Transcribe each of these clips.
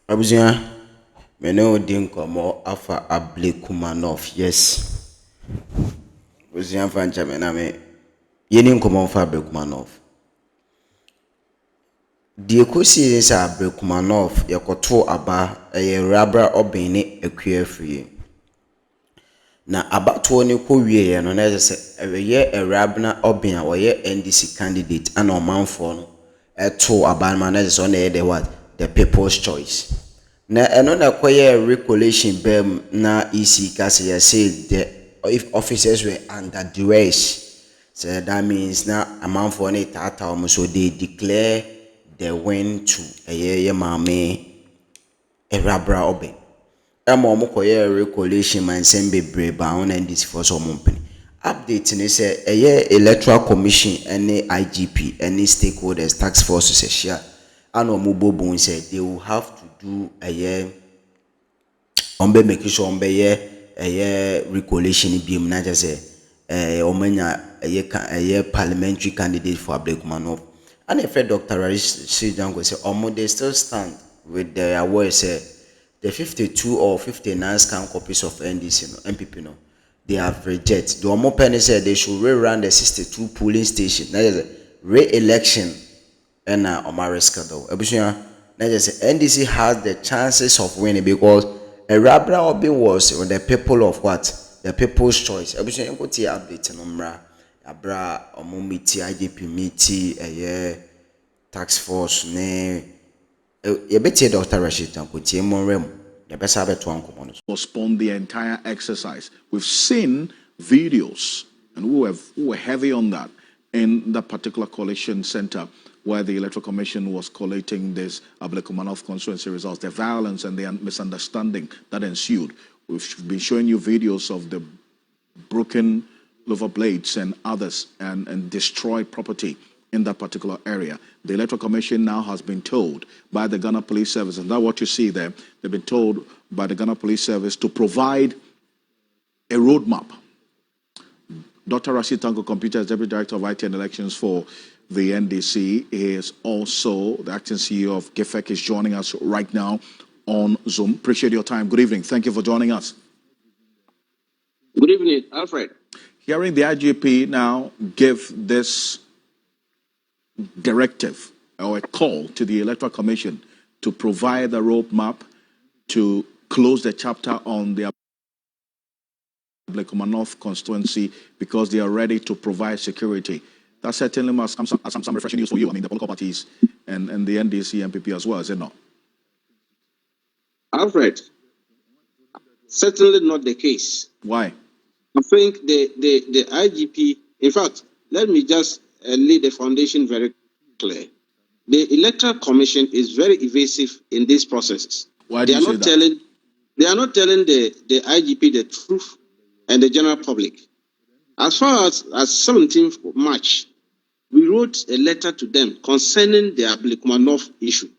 Abusia, me ne odi nkɔmmɔ afa Ablekuma North. Yes. Abusia fa nkyɛ me na me yɛni nkɔmmɔ fa Ablekuma North. Die kosi ne sɛ Ablekuma North yɛkɔto aba ɛyɛ rabra ɔbɛn ne akua afie. Na abatoɔ ne kɔ wie no na ɛsɛ sɛ ɛyɛ rabra ɔbɛn a ɔyɛ NDC candidate ana ɔmanfoɔ no ɛto aba no na ɛsɛ sɛ ɔna ɛyɛ the what? The people's choice. Na ɛno na kɔyɛ recollection bɛm na EC kasi ya say the if officers were under duress, so that means na amanfoɔ ne tata wɔn so they declare the win to ɛyɛ maame ɛrabra ɔbɛn ɛma wɔn kɔyɛ recollection man nsɛm bebree ba wɔn na NDC for so wɔn mpene update ne sɛ ɛyɛ electoral commission ɛne IGP ɛne stakeholders task force sɛ hyia ana wɔn bɔ say they will have to do make sure recollection bi na just say parliamentary candidate for Ablekuma North. And if Dr. Rashid Jango say they still stand with their word say the 52 or 59 scan copies of NDC MPP no they have rejected. The Omo Penny said they should rerun the 62 polling station. That is re-election and Omariska though. NDC has the chances of winning because a Rabra Obi was the people of what? The people's choice. Everything you go to update number. Abra omumiti IDP miti a tax force ne. You better Dr. Rashid Tankuti Monrem. You better have it one common. Postpone the entire exercise. We've seen videos and who were heavy on that in that particular coalition center where the Electoral Commission was collating this Ablekuma North constituency results, the violence and the misunderstanding that ensued. We've been showing you videos of the broken lover blades and others and destroyed property in that particular area. The Electoral Commission now has been told by the Ghana Police Service, and that's what you see there, they've been told by the Ghana Police Service to provide a roadmap. Dr. Rashid Tanko Computers, Deputy Director of IT and Elections for the NDC, is also the acting CEO of GEFEC, is joining us right now on Zoom. Appreciate your time. Good evening. Thank you for joining us. Good evening, Alfred. Hearing the IGP now give this directive or a call to the Electoral Commission to provide a roadmap to close the chapter on the Ablekuma North constituency because they are ready to provide security. That certainly must come some refreshing news for you. I mean, the political parties and the NDC, MPP as well, is it not? Alfred, certainly not the case. Why? I think the IGP, in fact, let me just lay the foundation very clear. The Electoral Commission is very evasive in these processes. Why do you say that? They are not telling the IGP the truth and the general public. As far as 17th March, we wrote a letter to them concerning the Ablekuma North issue.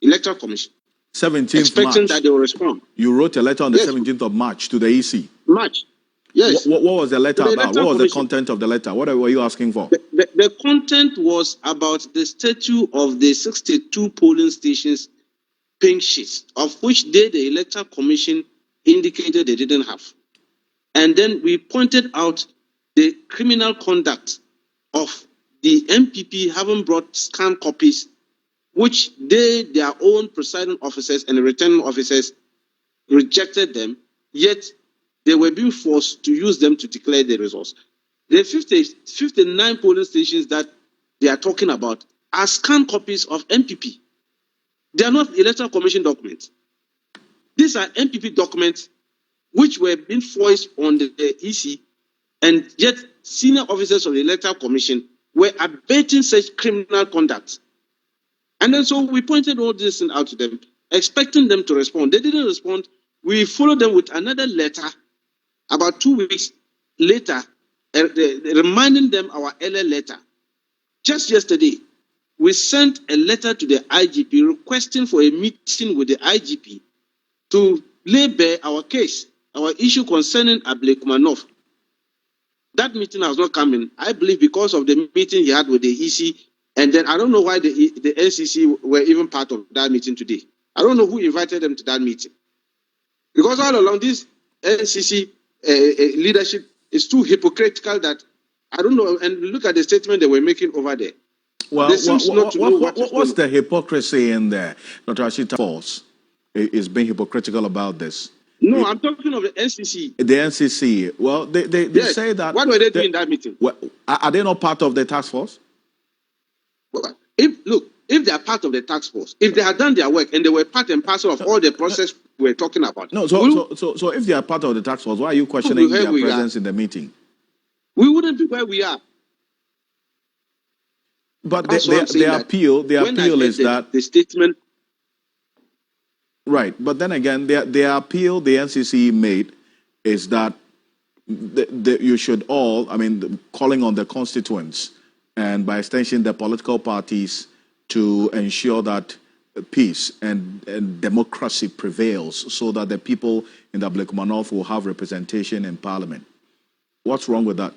Electoral Commission. 17th expecting March. That they will respond. You wrote a letter on the 17th of March to the EC. March. Yes. What was the letter about? What was the content of the letter? What were you asking for? The content was about the status of the 62 polling stations pink sheets, of which the Electoral Commission indicated they didn't have. And then we pointed out the criminal conduct of the MPP having brought scanned copies, which their own presiding officers and returning officers rejected them, yet they were being forced to use them to declare the results. The 59 polling stations that they are talking about are scanned copies of MPP. They are not Electoral Commission documents. These are MPP documents which were being foisted on the EC, and yet senior officers of the Electoral Commission were abating such criminal conduct. And then so we pointed all this out to them, expecting them to respond. They didn't respond. We followed them with another letter about 2 weeks later, reminding them our earlier letter. Just yesterday, we sent a letter to the IGP requesting for a meeting with the IGP to lay bare our case, our issue concerning Ablekuma North. That meeting has not come in, I believe, because of the meeting he had with the EC. And then I don't know why the NCC were even part of that meeting today. I don't know who invited them to that meeting. Because all along this NCC leadership is too hypocritical that I don't know. And look at the statement they were making over there. Well, They seems not to know what's the hypocrisy in there? Dr. Ashita Falls is being hypocritical about this. No, I'm talking of the NCC. The NCC. Well, they Yes. say that. What were they doing in that meeting? Well, are they not part of the task force? Well, if they are part of the task force, if they had done their work and they were part and parcel of all the process we're talking about. No, so if they are part of the task force, why are you questioning their presence in the meeting? We wouldn't be where we are. But their appeal is that the statement. Right, but then again, their appeal the NCC made is that you should all, calling on the constituents and by extension the political parties to ensure that peace and democracy prevails so that the people in the Ablekuma North will have representation in parliament. What's wrong with that?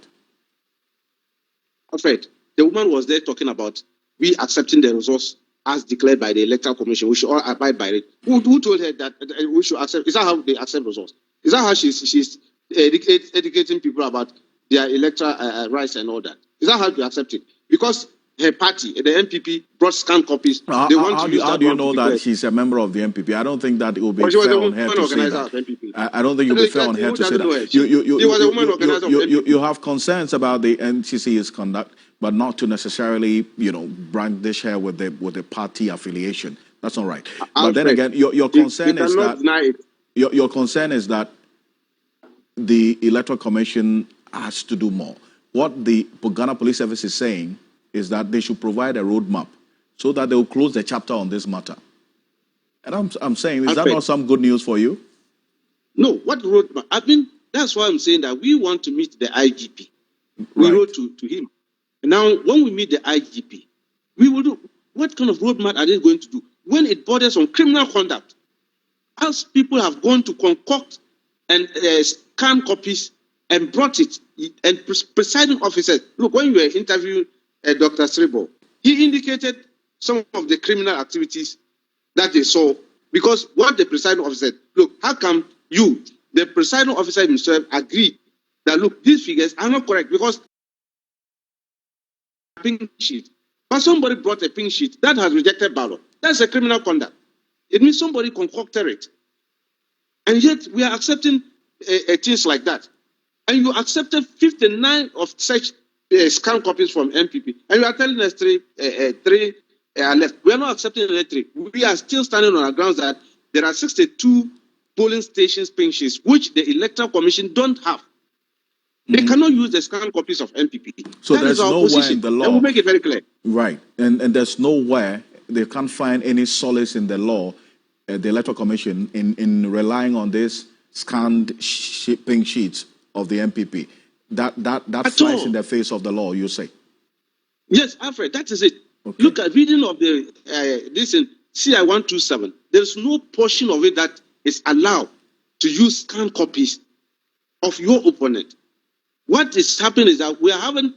Alfred, the woman was there talking about we accepting the results as declared by the Electoral Commission. We should all abide by it. Who told her that we should accept? Is that how they accept results? Is that how she's educating people about their electoral rights and all that? Is that how you accept it? Because her party, the MPP, brought scanned copies. How do you know that she's a member of the MPP? I don't think that it will be fair on her to say that. I don't think it will be fair on her to say that. You have concerns about the NCC's conduct, but not to necessarily, brandish her with the party affiliation. That's not right. But then again, your concern is that your concern is that the Electoral Commission has to do more. What the Ghana Police Service is saying is that they should provide a roadmap so that they will close the chapter on this matter. And I'm saying, is that not some good news for you? No, what roadmap? That's why I'm saying that we want to meet the IGP. We wrote to him. And now, when we meet the IGP, we will do, what kind of roadmap are they going to do? When it borders on criminal conduct, as people have gone to concoct and scan copies and brought it, and presiding officers, look, when you were interviewing Dr. Sribo, he indicated some of the criminal activities that they saw, because what the presiding officer said, look, how come you, the presiding officer himself, agreed that, look, these figures are not correct because pink sheet. But somebody brought a pink sheet that has rejected ballot. That's a criminal conduct. It means somebody concocted it. And yet we are accepting things like that. And you accepted 59 of such scanned copies from MPP. And you are telling us three are left. We are not accepting the 3. We are still standing on our grounds that there are 62 polling stations pink sheets, which the Electoral Commission don't have. They cannot use the scanned copies of MPP. So there's nowhere in the law. And we'll make it very clear. Right. And there's nowhere they can't find any solace in the law, the Electoral Commission, in relying on this scanned pink sheets of the MPP. That flies in the face of the law, you say? Yes, Alfred, that is it. Okay. Look at reading of the this in CI 127. There's no portion of it that is allowed to use scanned copies of your opponent. What is happening is that we are having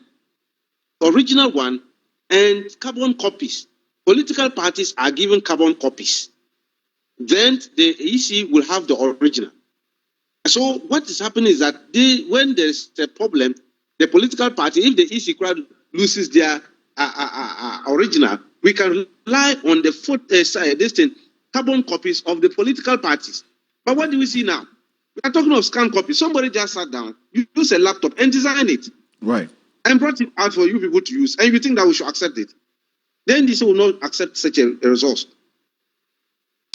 original one and carbon copies. Political parties are given carbon copies. Then the EC will have the original. So what is happening is that when there's a problem, the political party, if the EC crowd loses their original, we can rely on the carbon copies of the political parties. But what do we see now? We are talking of scanned copies. Somebody just sat down, you use a laptop and design it. Right. And brought it out for you people to use. And you think that we should accept it. Then this will not accept such a resource.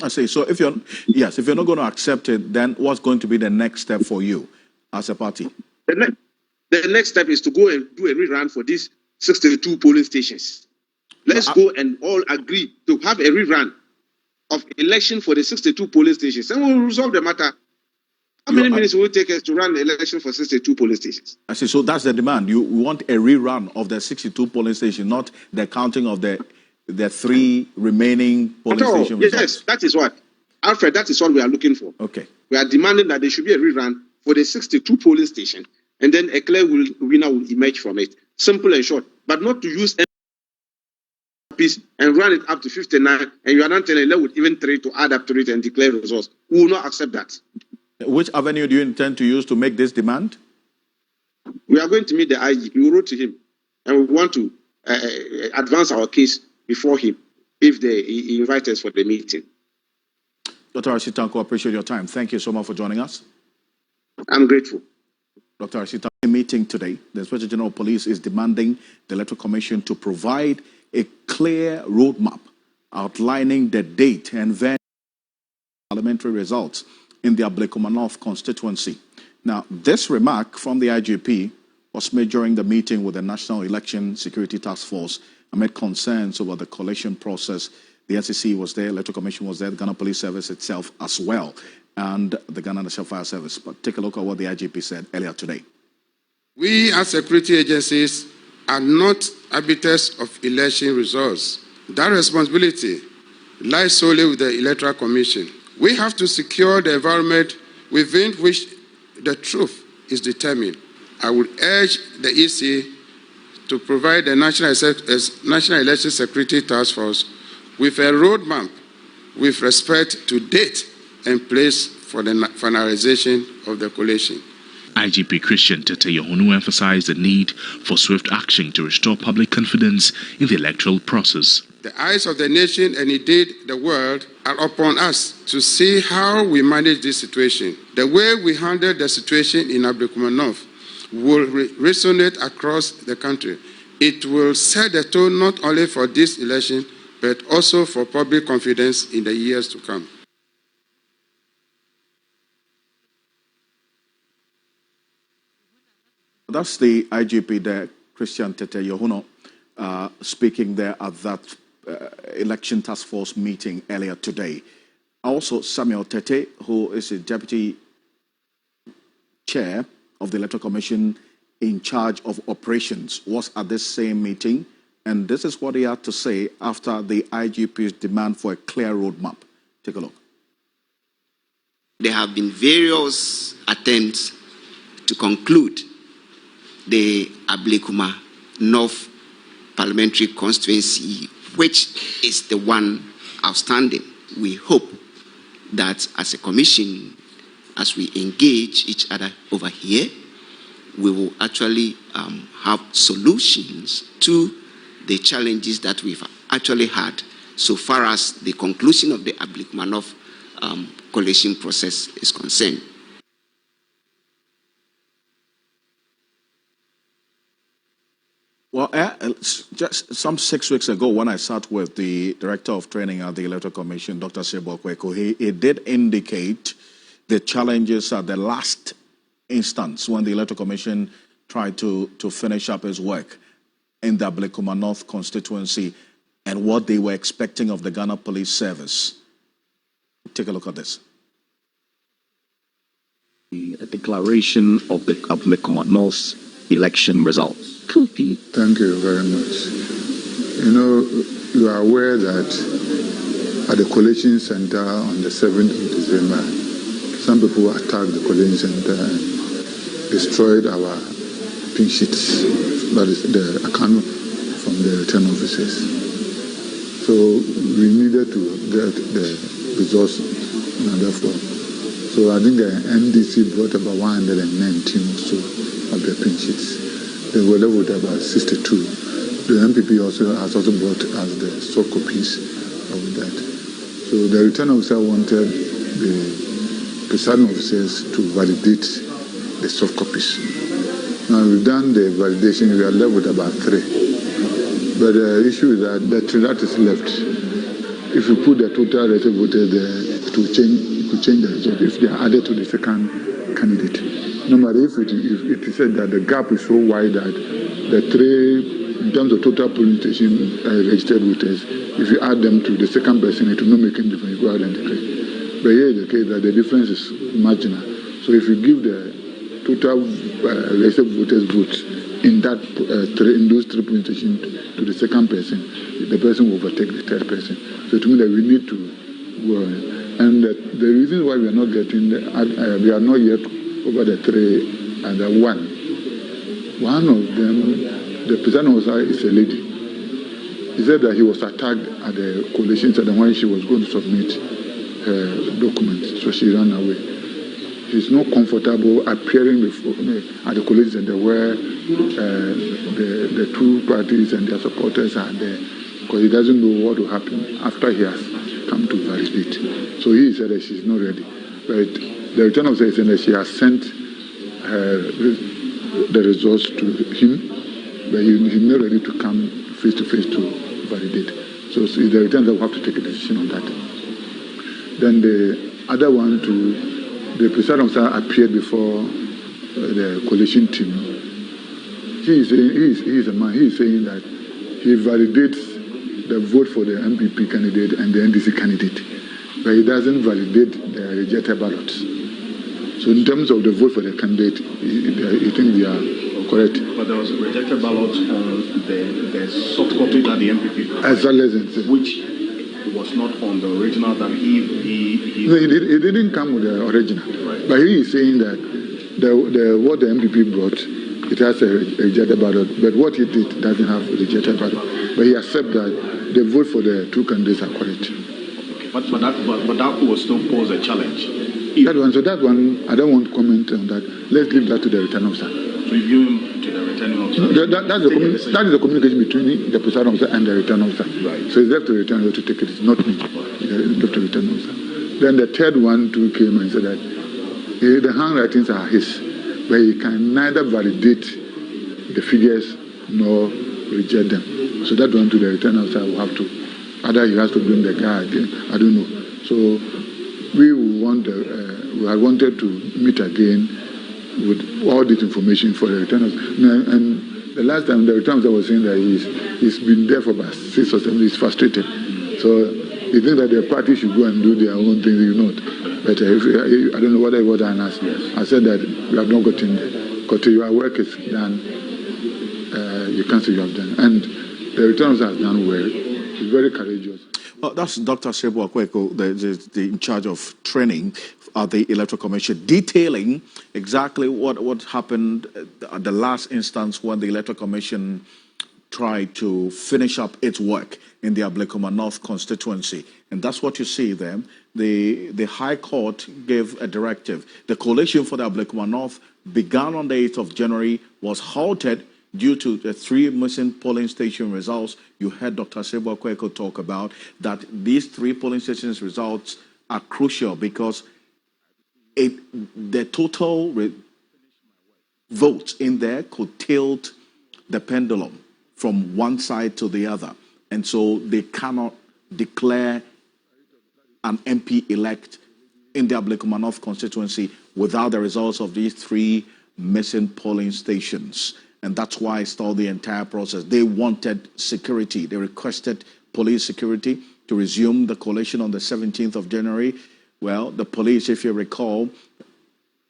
I see. So if you're not going to accept it, then what's going to be the next step for you as a party? The next step is to go and do a rerun for these 62 polling stations. Let's go and all agree to have a rerun of election for the 62 polling stations. And we'll resolve the matter. How many minutes will it take us to run the election for 62 polling stations? I see. So that's the demand. You want a rerun of the 62 polling stations, not the counting of the 3 remaining polling stations. Yes, that is what. Alfred, that is what we are looking for. Okay. We are demanding that there should be a rerun for the 62 polling stations, and then a clear winner will emerge from it. Simple and short. But not to use piece and run it up to 59, and you are not telling with even 3 to add up to it and declare results. We will not accept that. Which avenue do you intend to use to make this demand? We are going to meet the IG. We wrote to him, and we want to advance our case before him if he invites us for the meeting. Dr. Asitanko, appreciate your time. Thank you so much for joining us. I'm grateful. Dr. Asitanko, meeting today, the Inspector General of Police is demanding the Electoral Commission to provide a clear roadmap outlining the date and venue parliamentary results in the Ablekuma North constituency. Now, this remark from the IGP was made during the meeting with the National Election Security Task Force amid concerns over the collation process. The NCC was there, Electoral Commission was there, the Ghana Police Service itself as well, and the Ghana National Fire Service. But take a look at what the IGP said earlier today. We as security agencies are not arbiters of election results. That responsibility lies solely with the Electoral Commission. We have to secure the environment within which the truth is determined. I would urge the EC to provide the National Election Security Task Force with a roadmap with respect to date and place for the finalization of the collation. IGP Christian Tete Yohunu emphasized the need for swift action to restore public confidence in the electoral process. The eyes of the nation and indeed the world are upon us to see how we manage this situation. The way we handle the situation in Ablekuma North will resonate across the country. It will set the tone not only for this election, but also for public confidence in the years to come. That's the IGP there, Christian Tete Yohunu, speaking there at that election task force meeting earlier today. Also, Samuel Tete, who is the deputy chair of the Electoral Commission in charge of operations, was at this same meeting, and this is what he had to say after the IGP's demand for a clear roadmap. Take a look. There have been various attempts to conclude the Ablekuma North parliamentary constituency, which is the one outstanding. We hope that as a commission, as we engage each other over here, we will actually have solutions to the challenges that we've actually had so far as the conclusion of the Ablekuma North collation process is concerned. Well, just some 6 weeks ago, when I sat with the Director of Training at the Electoral Commission, Dr. Sebo Kweko, he did indicate the challenges at the last instance when the Electoral Commission tried to finish up his work in the Ablekuma North constituency and what they were expecting of the Ghana Police Service. Take a look at this. A declaration of the Ablekuma North election results. Thank you very much. You know, you are aware that at the collation center on the 7th of December, some people attacked the collation center and destroyed our pink sheets, that is the account from the return officers. So we needed to get the results in order for. So I think the NDC brought about 119 or so of the pink sheets. They were left with about 62. The MPP has also brought us the soft copies of that. So the return officer wanted the presiding officers to validate the soft copies. Now we've done the validation, we are left with about 3. But the issue is that the 3 that is left, if you put the total elected voters there, it will change the result if they are added to the second candidate. No matter if it is said that the gap is so wide that the 3, in terms of total polling station registered voters, if you add them to the second person, it will not make any difference. You go ahead and declare. But here is the case that the difference is marginal. So if you give the total registered voters votes in that in those 3 polling stations to the second person, the person will overtake the third person. So to me that we need to go on. And the reason why we are not getting we are not yet over the 3 and the 1. One of them, the president officer is a lady. He said that he was attacked at the coalition center when she was going to submit her documents, so she ran away. He's not comfortable appearing before at the coalition center where the two parties and their supporters are there, because he doesn't know what will happen after he has come to validate. So he said that she's not ready. But the return of says that she has sent the results to him, but he's not ready to come face to face to validate. So the return that will have to take a decision on that. Then the other one, the presiding officer appeared before the coalition team. He is a man. He is saying that he validates the vote for the MPP candidate and the NDC candidate, but he doesn't validate the rejected ballots. So in terms of the vote for the candidate, he thinks they are correct. But there was a rejected ballot on the soft copy that the MPP, which was not on the original that he No, it didn't come with the original. Right. But he is saying that what the MPP brought, it has a rejected ballot, but what he did doesn't have a rejected ballot. But he accepts that the vote for the two candidates are correct. Okay. But that will still pose a challenge. That one, I don't want to comment on that. Let's leave that to the returning officer. So you give him to the returning officer? That is the communication between the presiding officer and the returning officer. Right. So it's left to the returning officer to take it. It's not me. It's left to the returning officer. Then the third one too came and said that the handwritings are his, but he can neither validate the figures nor reject them. So that one to the returning officer will have to, either he has to bring the guy again, I don't know. So we had wanted to meet again with all this information for the return officer. And the last time the return officer was saying that he's been there for about 6 or 7 years, he's frustrated. So he thinks that the party should go and do their own thing, you know. But I don't know what I was asked. I said that we have not gotten there. Because your work is done, you can't say you have done. And the return officer has done well. He's very courageous. Well, that's Dr. Sebo Akweko, the in charge of training at the Electoral Commission, detailing exactly what happened at the last instance when the Electoral Commission tried to finish up its work in the Ablekuma North constituency. And that's what you see there. The High Court gave a directive. The coalition for the Ablekuma North began on the 8th of January, was halted due to the 3 missing polling station results. You heard Dr. Sebo Akweko talk about that these 3 polling stations results are crucial because the total votes in there could tilt the pendulum from one side to the other. And so they cannot declare an MP elect in the Ablekuma North constituency without the results of these 3 missing polling stations. And that's why I stalled the entire process. They wanted security. They requested police security to resume the coalition on the 17th of January. Well, the police, if you recall,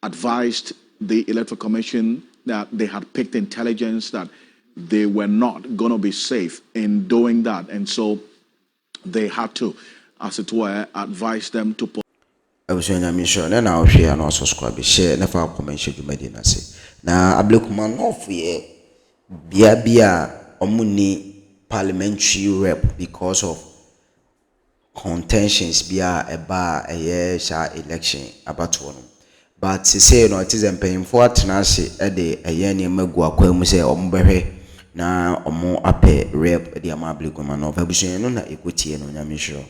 advised the Electoral Commission that they had picked intelligence that they were not going to be safe in doing that. And so they had to, as it were, advise them to... Na Ablekuma North ye bia omuni parliamentary rep because of contentions bia eba sha election abato no. But say no it is empayinfo atenase e de ne magu akwa mu say ombehwe na omo ape rep de ama Ablekuma North abusuan no na ekotie no nyame hwero.